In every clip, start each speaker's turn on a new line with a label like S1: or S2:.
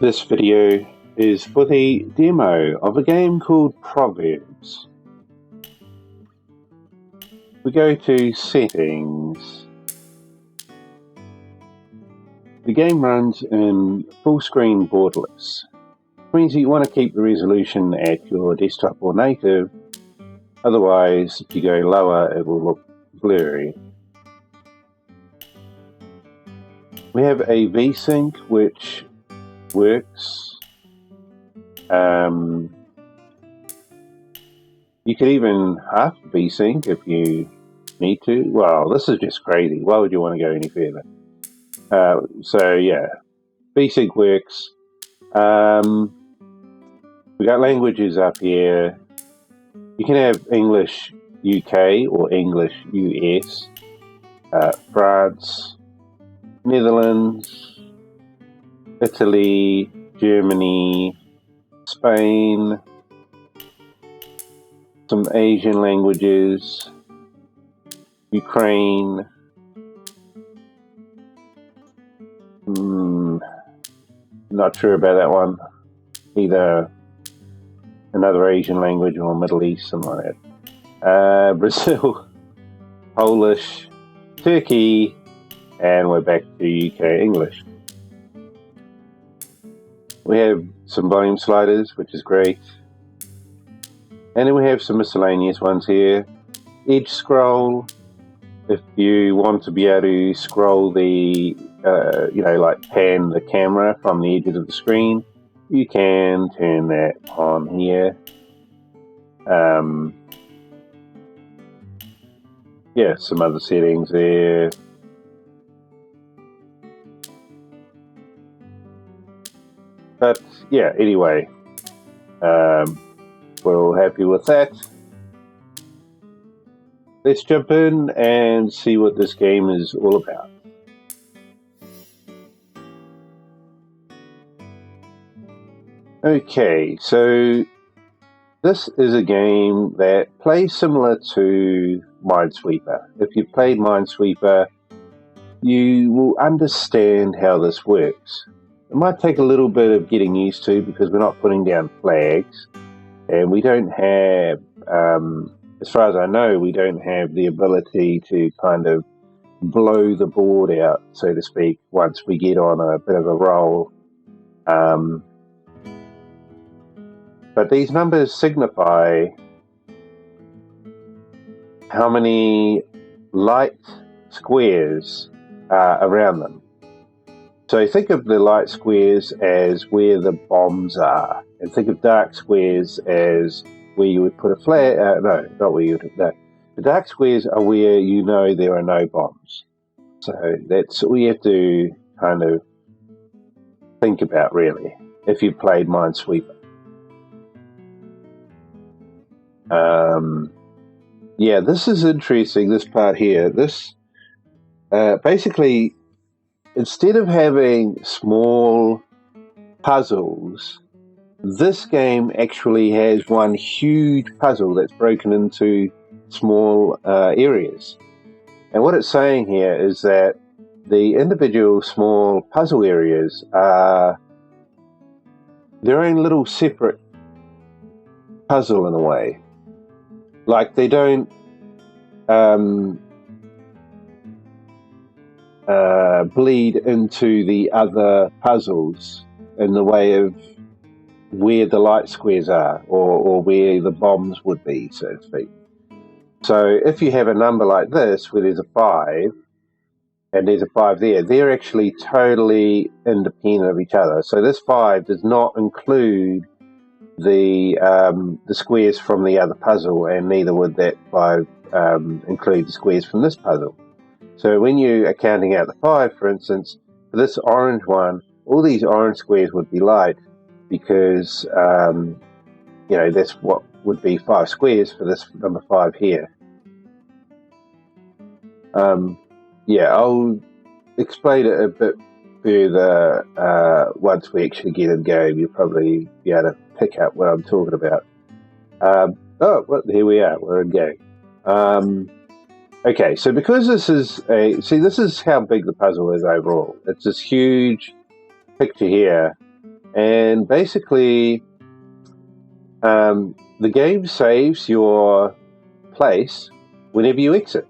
S1: This video is for the demo of a game called Proverbs. We go to Settings. The game runs in full screen borderless, which means you want to keep the resolution at your desktop or native, otherwise if you go lower it will look blurry. We have a VSync which works. You could even half VSync if you need to. Well, this is just crazy. Why would you want to go any further? So yeah, VSync works. We got languages up here. You can have English UK or English US, France, Netherlands, Italy, Germany, Spain, some Asian languages, Ukraine, not sure about that one, either another Asian language or Middle East, something like that. Brazil, Polish, Turkey, and we're back to UK English. We have some volume sliders, which is great. And then we have some miscellaneous ones here. Edge scroll, if you want to be able to scroll the, like pan the camera from the edges of the screen, you can turn that on here. Yeah, some other settings there. But yeah, anyway, we're all happy with that. Let's jump in and see what this game is all about. Okay, so this is a game that plays similar to Minesweeper. If you've played Minesweeper, you will understand how this works. It might take a little bit of getting used to because we're not putting down flags, and we don't have, as far as I know, we don't have the ability to kind of blow the board out, so to speak, once we get on a bit of a roll. But these numbers signify how many light squares are around them. So think of the light squares as where the bombs are, and think of dark squares as where you would put a flag. No, not where you would. No. The dark squares are where you know there are no bombs. So that's all you have to kind of think about, really, if you've played Minesweeper. Yeah, this is interesting, this part here. This basically, instead of having small puzzles, this game actually has one huge puzzle that's broken into small areas. And what it's saying here is that the individual small puzzle areas are their own little separate puzzle in a way. Like they don't bleed into the other puzzles in the way of where the light squares are or where the bombs would be, so to speak. So if you have a number like this where there's a 5 and there's a 5 there, they're actually totally independent of each other. So this 5 does not include the squares from the other puzzle, and neither would that 5 include the squares from this puzzle. So when you are counting out the 5, for instance, for this orange one, all these orange squares would be light because, that's what would be 5 squares for this number 5 here. I'll explain it a bit further once we actually get in game. You'll probably be able to pick up what I'm talking about. Here we are, we're in game. Okay, so because this is how big the puzzle is overall. It's this huge picture here And basically, the game saves your place whenever you exit.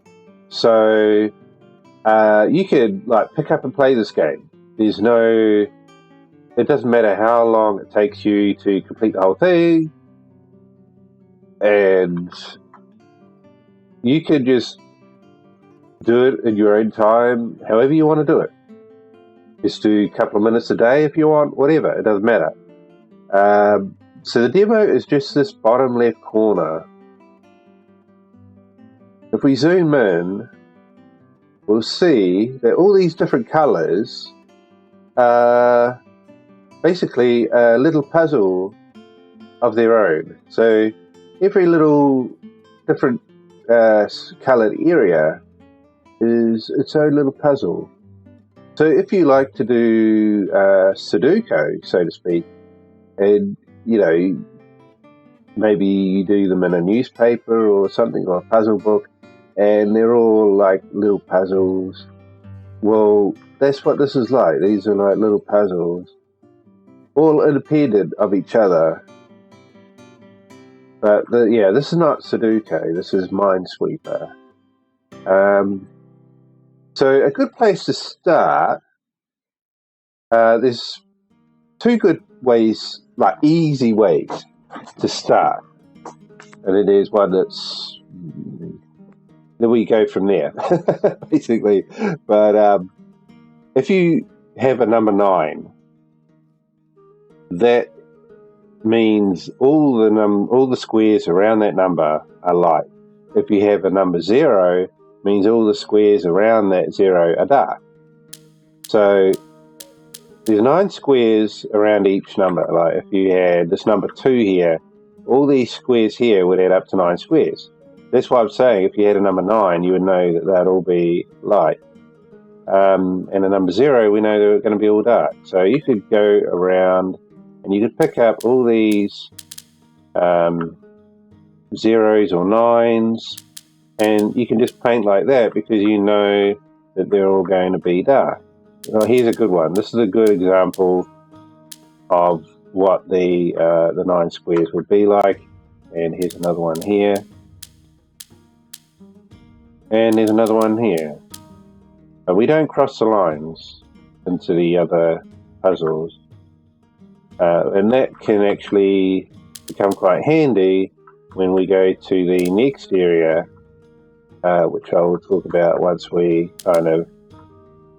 S1: So you could like pick up and play this game. It doesn't matter how long it takes you to complete the whole thing, and you could just do it in your own time, however you want to do it. Just do a couple of minutes a day if you want, whatever, it doesn't matter. So the demo is just this bottom left corner. If we zoom in, we'll see that all these different colors are basically a little puzzle of their own. So every little different colored area is its own little puzzle. So if you like to do Sudoku, so to speak, and maybe you do them in a newspaper or something, or a puzzle book, and they're all like little puzzles. Well, that's what this is like. These are like little puzzles, all independent of each other. But this is not Sudoku. This is Minesweeper. So a good place to start. There's two good ways, like easy ways to start, and it is one that's then we go from there, basically. But if you have a number 9, that means all the squares around that number are light. If you have a number 0, means all the squares around that 0 are dark. So there's 9 squares around each number. Like if you had this number 2 here, all these squares here would add up to 9 squares. That's why I'm saying if you had a number 9, you would know that they'd all be light. And a number 0, we know they're going to be all dark. So you could go around and you could pick up all these 0s or 9s, and you can just paint like that because you know that they're all going to be dark. Well, here's a good one. This is a good example of what the 9 squares would be like. And here's another one here. And there's another one here. But we don't cross the lines into the other puzzles. And that can actually become quite handy when we go to the next area, which I will talk about once we kind of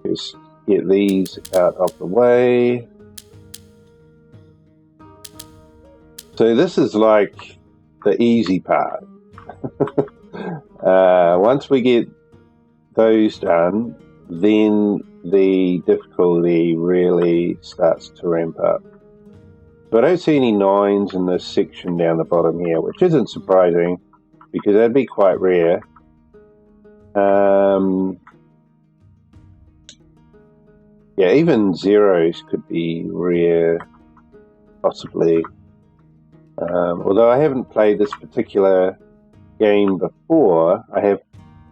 S1: just get these out of the way. So this is like the easy part. Once we get those done, then the difficulty really starts to ramp up. So I don't see any 9s in this section down the bottom here, which isn't surprising because that'd be quite rare. Even 0s could be rare, possibly. Although I haven't played this particular game before,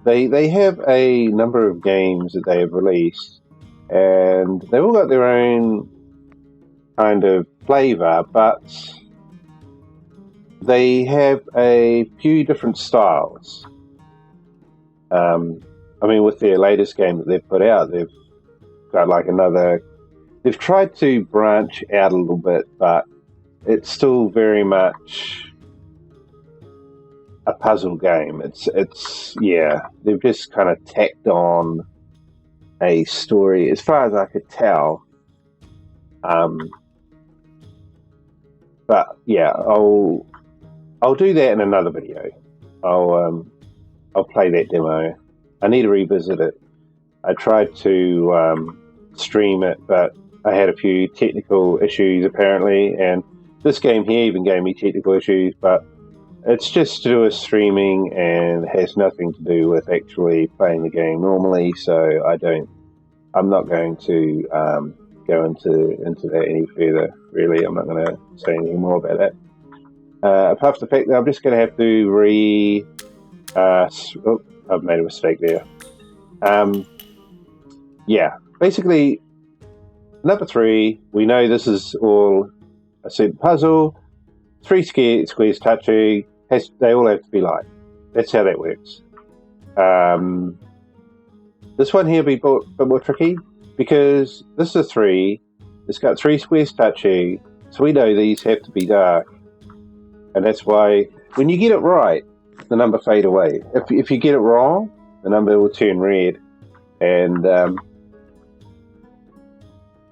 S1: they have a number of games that they have released, and they've all got their own kind of flavor, but they have a few different styles. With their latest game that they've put out, they've got like they've tried to branch out a little bit, but it's still very much a puzzle game. They've just kind of tacked on a story, as far as I could tell. But yeah, I'll do that in another video. I'll play that demo. I need to revisit it. I tried to stream it, but I had a few technical issues apparently, and this game here even gave me technical issues, but it's just to do with streaming and has nothing to do with actually playing the game normally, so I'm not going to go into that any further, really. I'm not going to say anything more about that. Apart from the fact that I'm just going to have to I've made a mistake there. Basically, Number 3, we know this is all a certain puzzle. 3 squares touching, they all have to be like. That's how that works. This one here will be a bit more tricky because this is a 3. It's got 3 squares touching, so we know these have to be dark. And that's why when you get it right, the number fade away. If you get it wrong, the number will turn red. And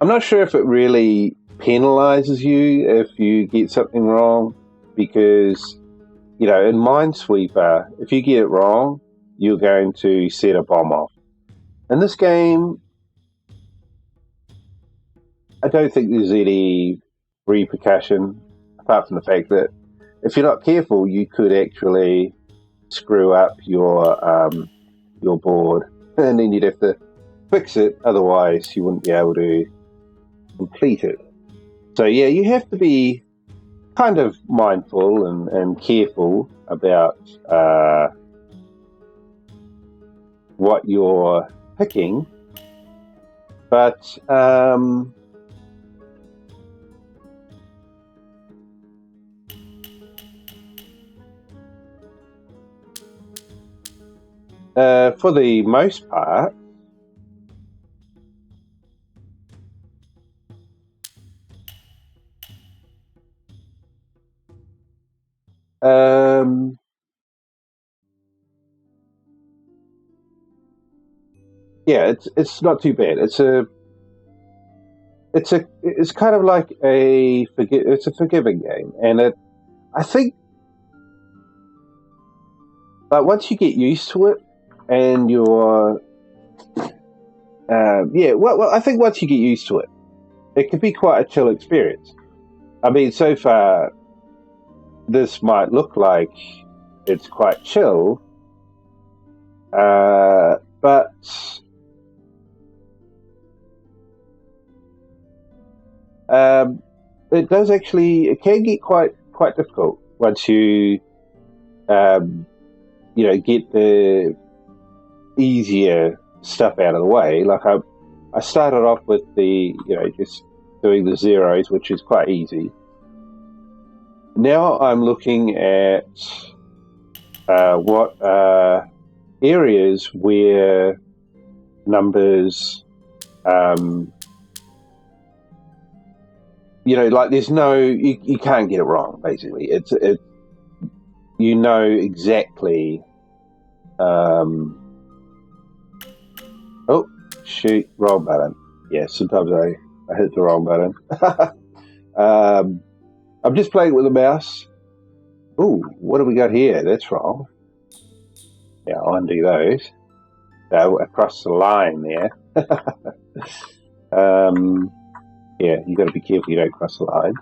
S1: I'm not sure if it really penalizes you if you get something wrong, because, in Minesweeper, if you get it wrong, you're going to set a bomb off. In this game, I don't think there's any repercussion, apart from the fact that if you're not careful, you could actually screw up your board, and then you'd have to fix it. Otherwise, you wouldn't be able to complete it. So yeah, you have to be kind of mindful and careful about what you're picking, but for the most part, yeah, it's not too bad. It's kind of like it's a forgiving game, and I think, but once you get used to it, and you're well, I think once you get used to it, it can be quite a chill experience. I mean, so far, this might look like it's quite chill, but it can get quite difficult once you get the easier stuff out of the way. Like I started off with the just doing the zeros, which is quite easy. Now I'm looking at what areas where numbers, like there's you can't get it wrong. Basically, it's exactly. Oh shoot! Wrong button. Yeah, sometimes I hit the wrong button. I'm just playing with the mouse. Ooh, what do we got here? That's wrong. Yeah, I'll undo those. So across the line there. Yeah, you got to be careful you don't cross the lines.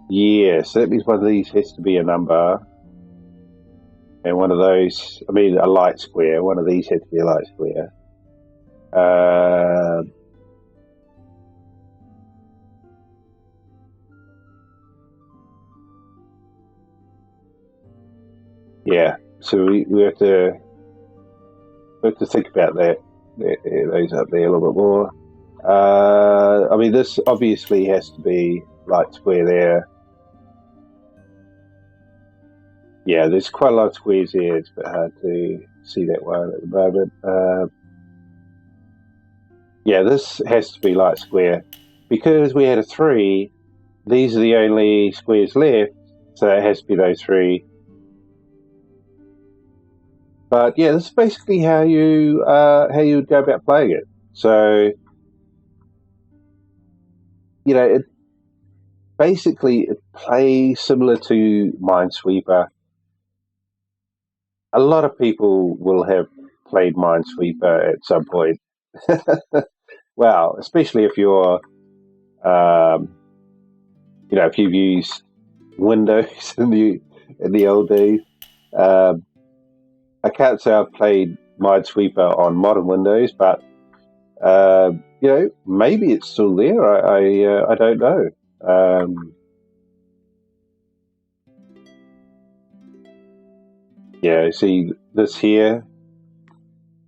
S1: Yeah, so that means one of these has to be a number. And one of those, a light square. One of these has to be a light square. Yeah, so we have to think about that. Those up there a little bit more. This obviously has to be light square there. Yeah, there's quite a lot of squares here. It's a bit hard to see that one at the moment. Yeah, this has to be light square. Because we had a 3, these are the only squares left, so it has to be those 3. But yeah, this is basically how you would go about playing it. So, it plays similar to Minesweeper. A lot of people will have played Minesweeper at some point. Well, especially if you're, if you've used Windows in the old days. I can't say I've played Minesweeper on modern Windows, but maybe it's still there. I don't know. Yeah, see this here.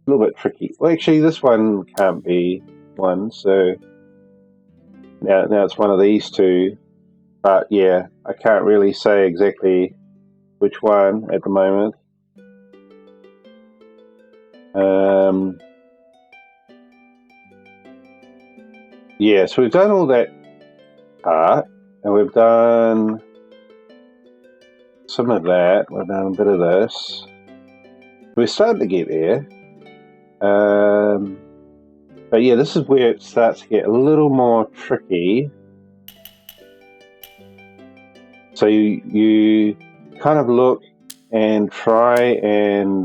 S1: a little bit tricky. Well, actually, this one can't be one, so now it's one of these two. But yeah, I can't really say exactly which one at the moment. Yeah, so we've done all that part, and we've done some of that. We've done a bit of this. We're starting to get there. But yeah, this is where it starts to get a little more tricky. So you kind of look and try and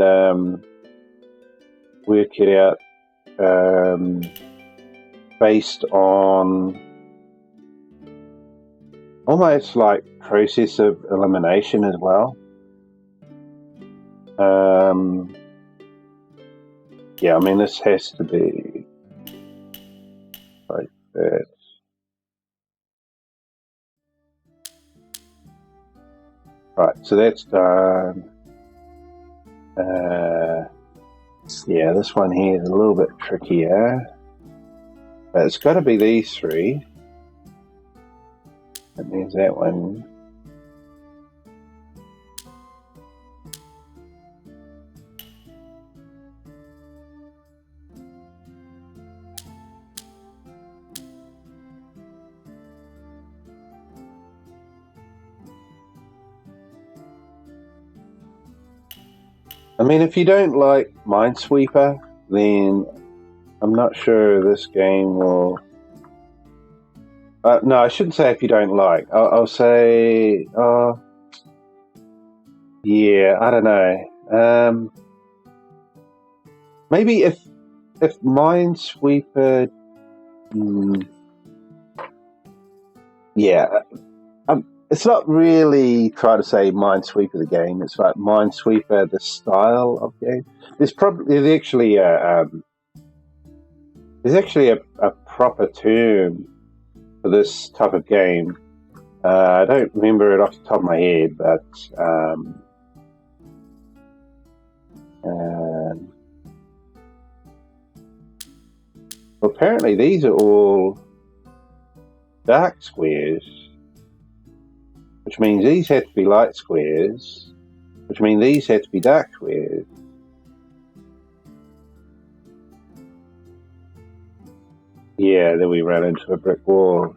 S1: work it out based on almost like process of elimination as well. Yeah, I mean, this has to be like that. Right, so that's done. Yeah, this one here is a little bit trickier. But it's got to be these three. That means that one. I mean, if you don't like Minesweeper, then I'm not sure this game will... no, I shouldn't say if you don't like. I'll say... yeah, I don't know. Maybe if Minesweeper... yeah. It's not really trying to say Minesweeper the game. It's like Minesweeper the style of game. There's actually a proper term for this type of game. I don't remember it off the top of my head, but apparently these are all dark squares, which means these have to be light squares, which means these have to be dark squares. Yeah, then we ran into a brick wall.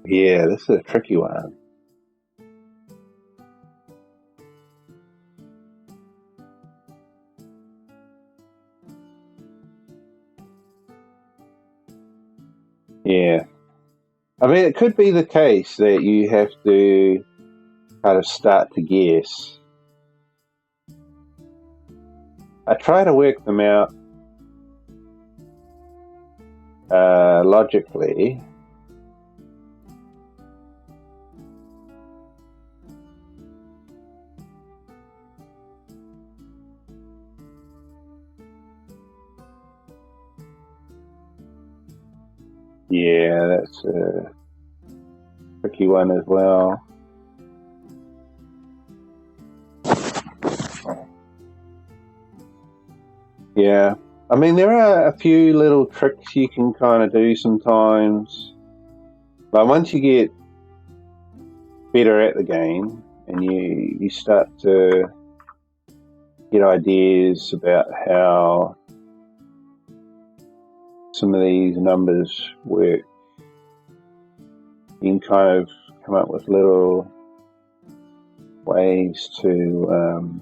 S1: Yeah, this is a tricky one. Yeah. I mean, it could be the case that you have to kind of start to guess. I try to work them out logically. Yeah, that's a tricky one as well. Yeah, I mean, there are a few little tricks you can kind of do sometimes. But once you get better at the game and you start to get ideas about how some of these numbers work, you can kind of come up with little ways to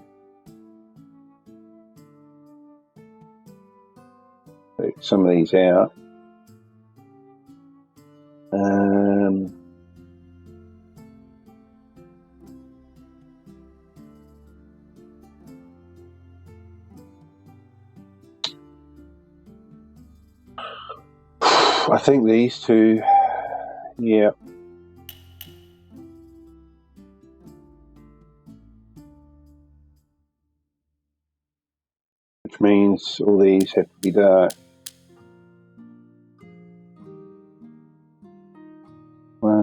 S1: work some of these out. I think these two, yeah. Which means all these have to be dark.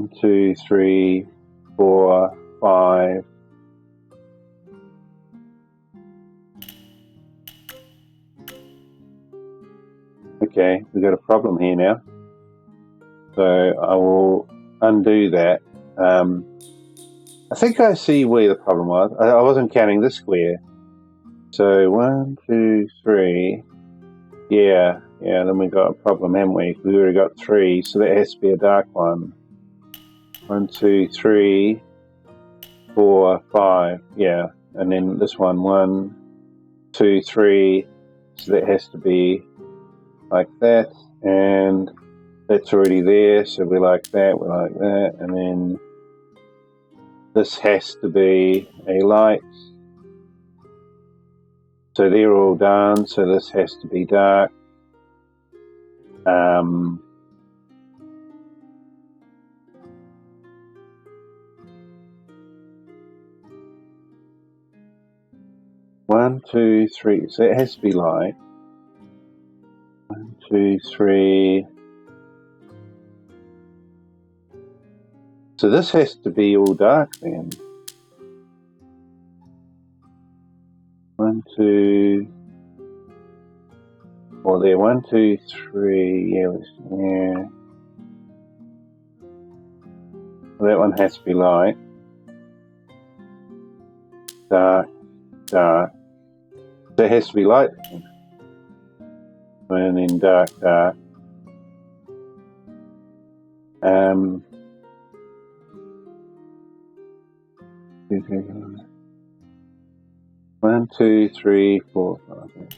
S1: 1, 2, 3, 4, 5. Okay, we've got a problem here now. So I will undo that. I think I see where the problem was. I wasn't counting this square. So 1, 2, 3. Yeah, then we got a problem, haven't we? We've already got 3, so that has to be a dark one. 1, 2, 3, 4, 5. Yeah, and then this one, 1, 2, 3. So that has to be like that, and that's already there. So we like that, and then this has to be a light. So they're all done. So this has to be dark. 1, 2, 3. So it has to be light. 1, 2, 3. So this has to be all dark then. 1, 2. Well, there. 1, 2, 3. Yeah. Well, that one has to be light. Dark. Dark. So it has to be light. And then dark. Dark. 1, 2, 3, 4, 5.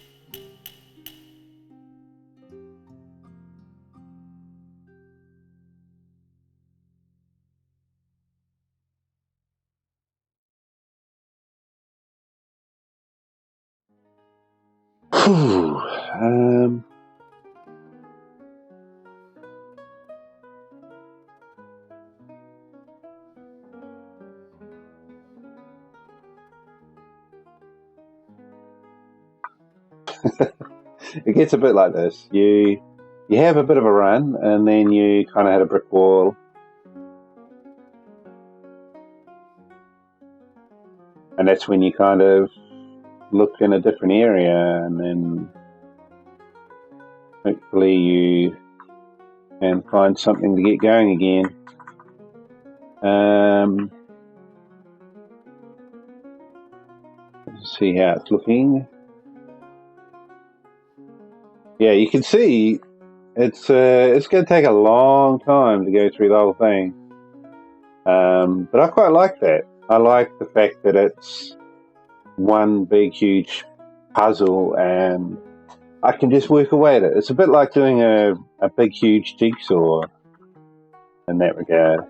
S1: It gets a bit like this. You have a bit of a run, and then you kind of hit a brick wall, and that's when you kind of look in a different area, and then hopefully you can find something to get going again. Let's see how it's looking. Yeah, you can see it's going to take a long time to go through the whole thing. But I quite like that. I like the fact that it's one big, huge puzzle, and I can just work away at it. It's a bit like doing a big, huge jigsaw in that regard.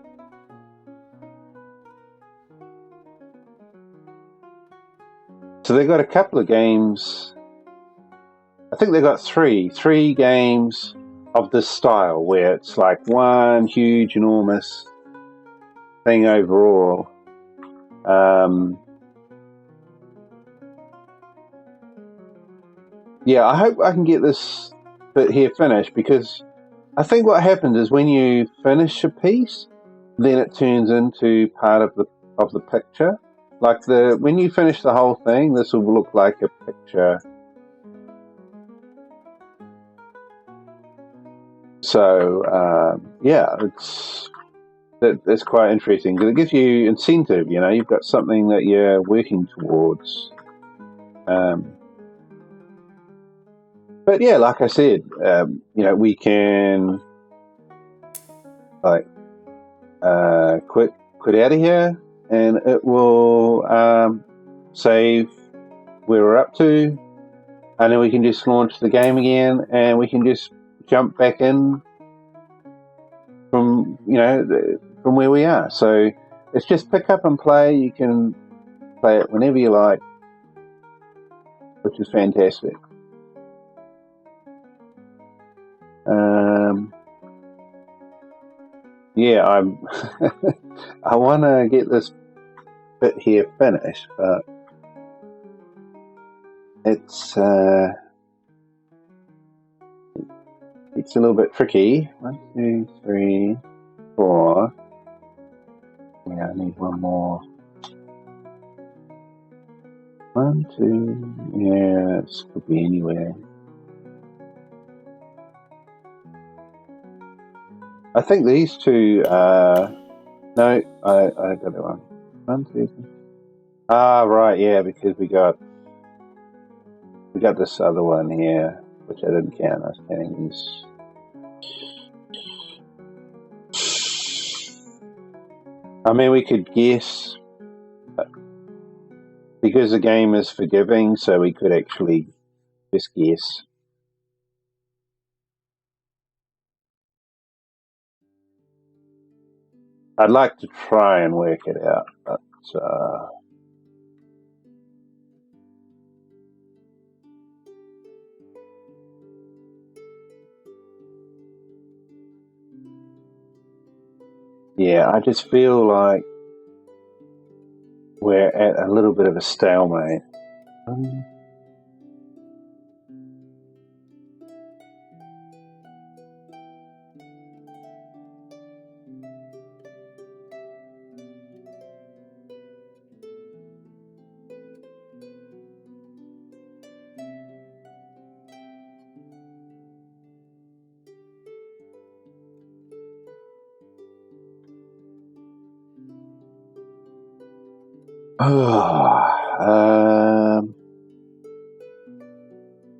S1: So they've got a couple of games. I think they've got three games of this style where it's like one huge, enormous thing overall. Yeah, I hope I can get this bit here finished, because I think what happens is when you finish a piece, then it turns into part of the picture. Like when you finish the whole thing, this will look like a picture. So yeah, that's quite interesting, because it gives you incentive. You've got something that you're working towards. But yeah, like I said, we can quit out of here, and it will save where we're up to, and then we can just launch the game again, and we can just jump back in from where we are. So it's just pick up and play. You can play it whenever you like, which is fantastic. Yeah, I want to get this bit here finished, but it's a little bit tricky. 1, 2, 3, 4. Yeah, I need one more. 1, 2, yeah, this could be anywhere. I think these two, no, I got it wrong. 1, 2, 3. Right, yeah, because we got this other one here, which I didn't count. I was counting these. I mean, we could guess, because the game is forgiving, so we could actually just guess. I'd like to try and work it out, but yeah, I just feel like we're at a little bit of a stalemate.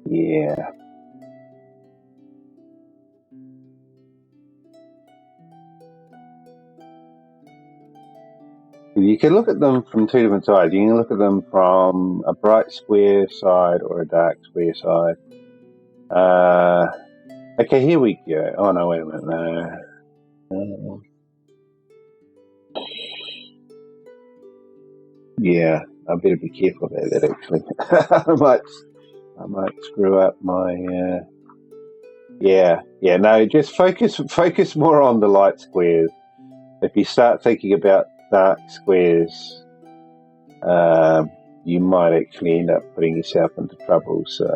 S1: Yeah. You can look at them from two different sides. You can look at them from a bright square side or a dark square side. Okay, here we go. Oh no, wait a minute. No. Yeah, I better be careful about that. Actually, I might screw up my. Yeah. No, just focus more on the light squares. If you start thinking about dark squares, you might actually end up putting yourself into trouble. So,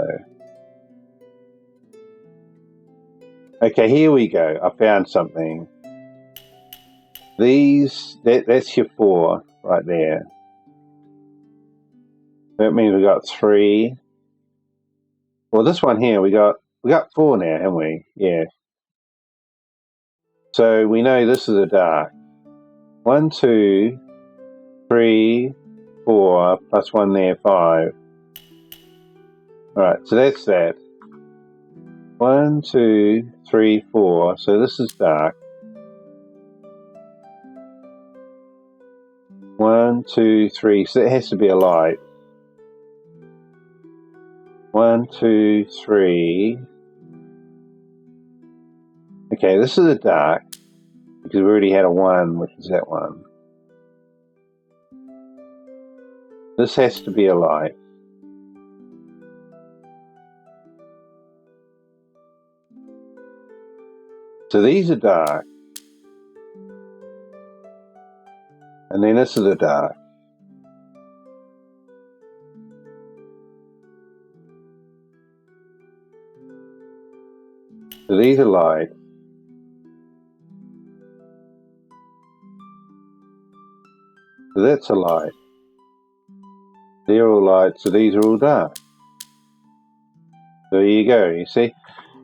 S1: okay, here we go. I found something. That's your 4 right there. That means we got 3. Well, this one here, we got 4 now, haven't we? Yeah. So we know this is a dark. 1, 2, 3, 4, plus 1 there, 5. Alright, so that's that. 1, 2, 3, 4. So this is dark. 1, 2, 3. So it has to be a light. 1, 2, 3. Okay, this is a dark because we already had a 1, which is that one. This has to be a light. So these are dark. And then this is a dark. So these are light. So that's a light. They're all light, so these are all dark. So there you go, you see?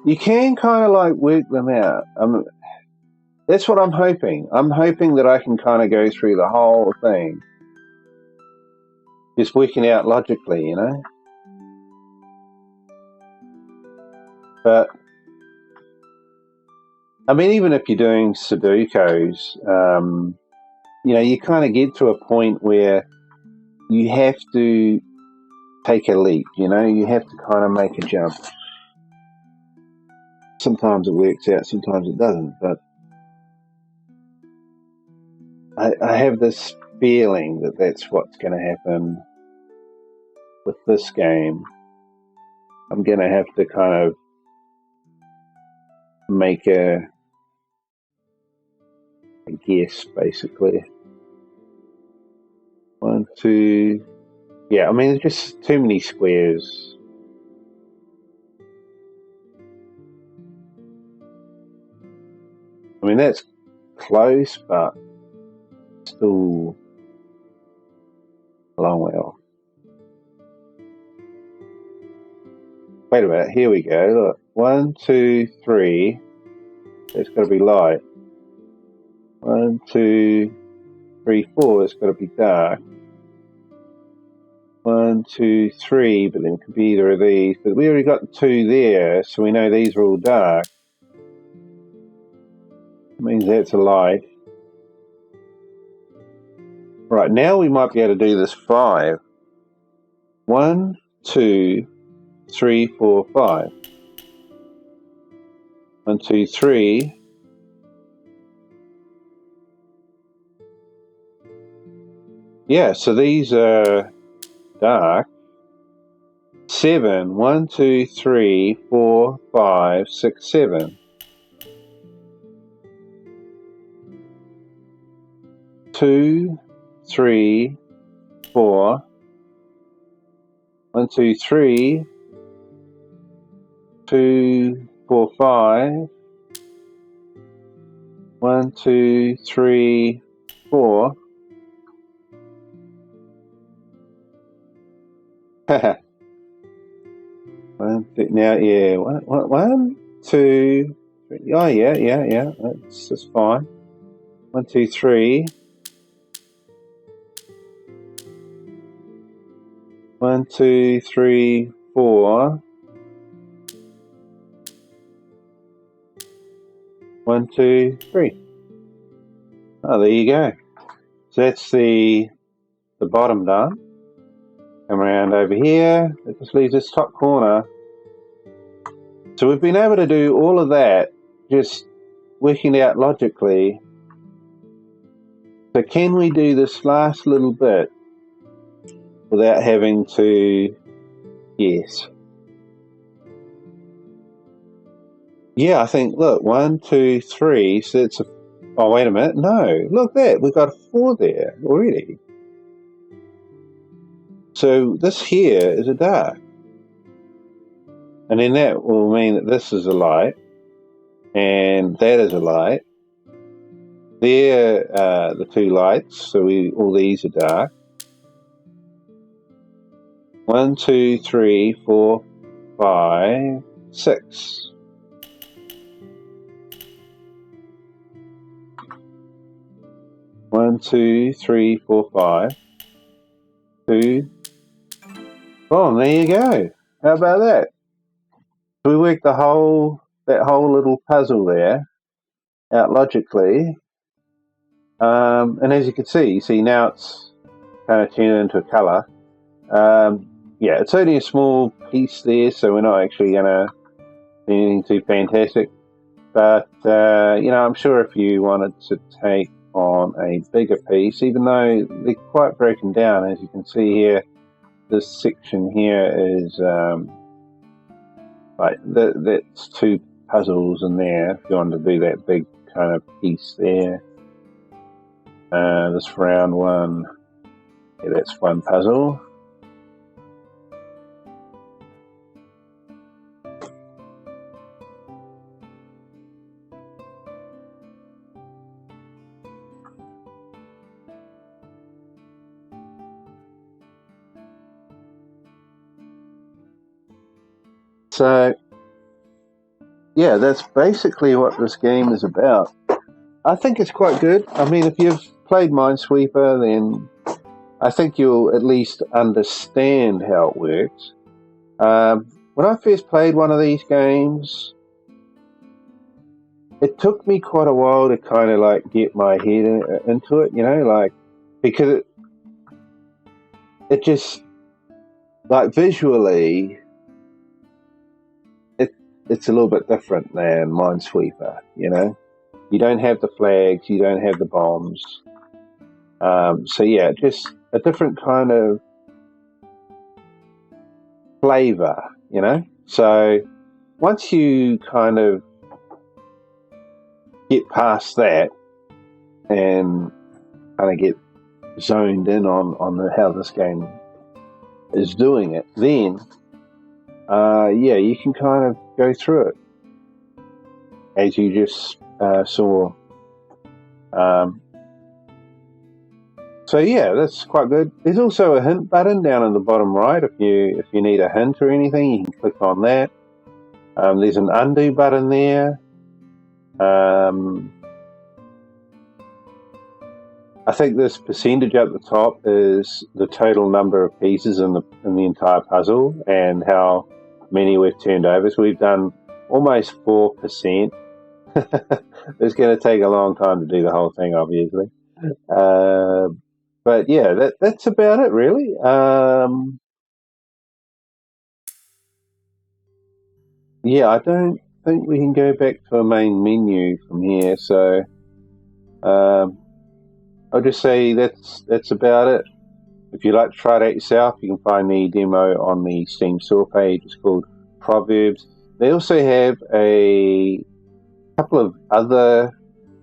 S1: You can kind of like work them out. That's what I'm hoping. I'm hoping that I can kind of go through the whole thing, just working out logically, you know? But, I mean, even if you're doing Sudokus, you kind of get to a point where you have to take a leap, you have to kind of make a jump. Sometimes it works out, sometimes it doesn't, but I have this feeling that that's what's going to happen with this game. I'm going to have to kind of make a guess, basically. 1, 2. Yeah, I mean, there's just too many squares. I mean, that's close, but still a long way off. Wait a minute, here we go. Look, 1, 2, 3. It's got to be light. 1, 2, 3, 4. It's got to be dark. 1, 2, 3, but then it could be either of these. But we already got the 2 there, so we know these are all dark. That means that's a light. Right, now we might be able to do this 5. 1, 2, 3, 4, 5. 1, 2, 3. Yeah, so these are dark. 7. 1, 2, 3, 4, 5, 6, 7. 2, 3, 4. 1, 2, 3. 2, 4, 5. 1, 2, 3, 4. Now, yeah. 1, 2, 3. Oh, yeah. That's fine. 1, 2, 3. 1, 2, 3, 4. 1, 2, 3. Oh, there you go. So that's the bottom done. Come around over here. It just leaves this top corner. So we've been able to do all of that, just working it out logically. So can we do this last little bit without having to guess? Yeah, I think, look, 1, 2, 3, so it's a, oh, wait a minute, no, look that, we've got a 4 there already. So this here is a dark. And then that will mean that this is a light, and that is a light. There are the 2 lights, so all these are dark. 1, 2, 3, 4, 5, 6. One, 2, 3, 4, 5. 2. Boom, there you go. How about that? So we worked that whole little puzzle there out logically. And as you can see now it's kind of turned into a colour. Yeah, it's only a small piece there, so we're not actually going to do anything too fantastic. But, I'm sure if you wanted to take on a bigger piece, even though they're quite broken down, as you can see here, this section here is that's 2 puzzles in there. If you wanted to do that big kind of piece there, this round one, yeah, that's 1 puzzle. So, yeah, that's basically what this game is about. I think it's quite good. I mean, if you've played Minesweeper, then I think you'll at least understand how it works. When I first played one of these games, it took me quite a while to kind of like get my head into it, because it just, like, visually, it's a little bit different than Minesweeper, You don't have the flags, you don't have the bombs. So yeah, just a different kind of flavor, So once you kind of get past that and kind of get zoned in on how this game is doing it, then you can kind of go through it as you just saw So yeah, that's quite good. There's also a hint button down in the bottom right. If you need a hint or anything, you can click on that. There's an undo button there. I think this percentage at the top is the total number of pieces in the entire puzzle and how many we've turned over. So we've done almost 4%. It's going to take a long time to do the whole thing, obviously. But yeah, that's about it, really. Yeah, I don't think we can go back to a main menu from here, so I'll just say that's about it. If you'd like to try it out yourself, you can find the demo on the Steam store page. It's called Proverbs. They also have a couple of other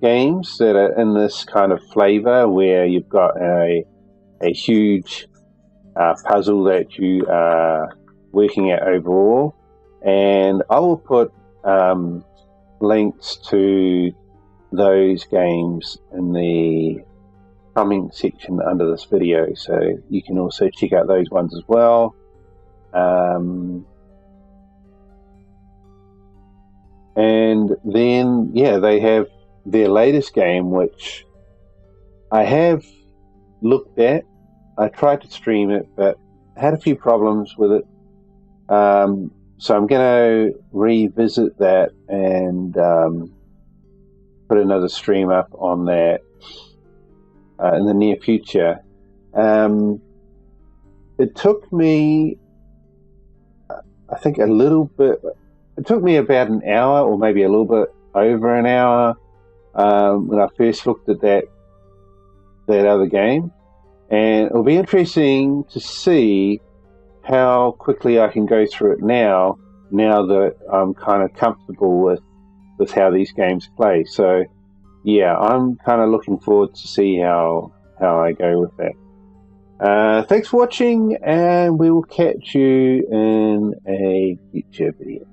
S1: games that are in this kind of flavor where you've got a huge puzzle that you are working at overall. And I will put links to those games in the comment section under this video, so you can also check out those ones as well. And then, yeah, they have their latest game, which I have looked at. I tried to stream it, but had a few problems with it. So I'm going to revisit that and put another stream up on that in the near future. It took me, I think, a little bit. It took me about an hour, or maybe a little bit over an hour, when I first looked at that other game, and it'll be interesting to see how quickly I can go through it now that I'm kind of comfortable with how these games play. So yeah, I'm kind of looking forward to see how I go with that. Thanks for watching, and we will catch you in a future video.